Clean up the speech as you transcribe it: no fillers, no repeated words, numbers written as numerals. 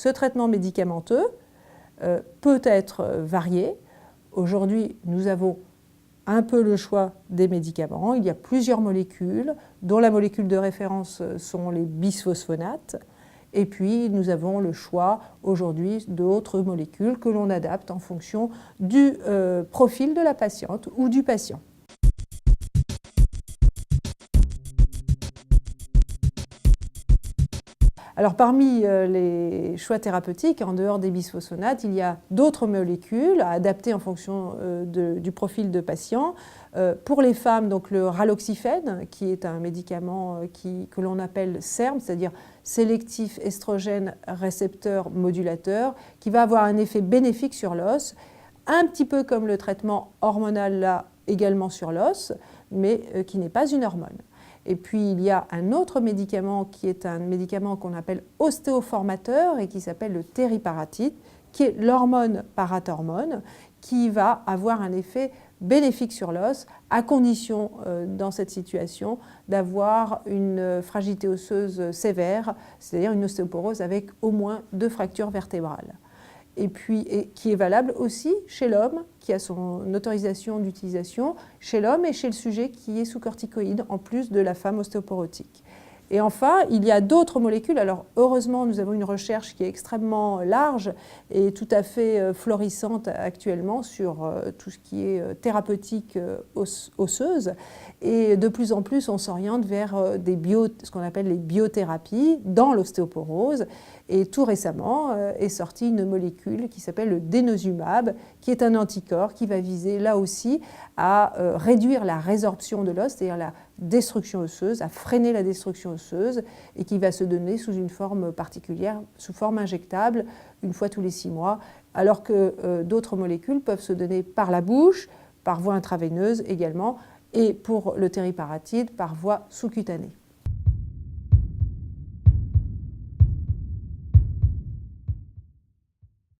ce traitement médicamenteux peut être varié. Aujourd'hui, nous avons un peu le choix des médicaments. Il y a plusieurs molécules, dont la molécule de référence sont les bisphosphonates. Et puis, nous avons le choix aujourd'hui d'autres molécules que l'on adapte en fonction du profil de la patiente ou du patient. Alors, parmi les choix thérapeutiques, en dehors des bisphosphonates, il y a d'autres molécules à adapter en fonction du profil de patient. Pour les femmes, donc le raloxifène, qui est un médicament que l'on appelle SERM, c'est-à-dire sélectif estrogène récepteur modulateur, qui va avoir un effet bénéfique sur l'os, un petit peu comme le traitement hormonal là également sur l'os, mais qui n'est pas une hormone. Et puis, il y a un autre médicament qui est un médicament qu'on appelle ostéoformateur et qui s'appelle le tériparatide, qui est l'hormone parathormone, qui va avoir un effet bénéfique sur l'os, à condition, dans cette situation, d'avoir une fragilité osseuse sévère, c'est-à-dire une ostéoporose avec au moins 2 fractures vertébrales. Et puis qui est valable aussi chez l'homme, qui a son autorisation d'utilisation, chez l'homme et chez le sujet qui est sous corticoïdes, en plus de la femme ostéoporotique. Et enfin, il y a d'autres molécules. Alors heureusement, nous avons une recherche qui est extrêmement large et tout à fait florissante actuellement sur tout ce qui est thérapeutique osseuse. Et de plus en plus, on s'oriente vers ce qu'on appelle les biothérapies dans l'ostéoporose. Et tout récemment est sortie une molécule qui s'appelle le denosumab, qui est un anticorps qui va viser là aussi à réduire la résorption de l'os, c'est-à-dire la destruction osseuse, à freiner la destruction osseuse, et qui va se donner sous une forme particulière, sous forme injectable, une fois tous les 6 mois, alors que d'autres molécules peuvent se donner par la bouche, par voie intraveineuse également, et pour le tériparatide, par voie sous-cutanée.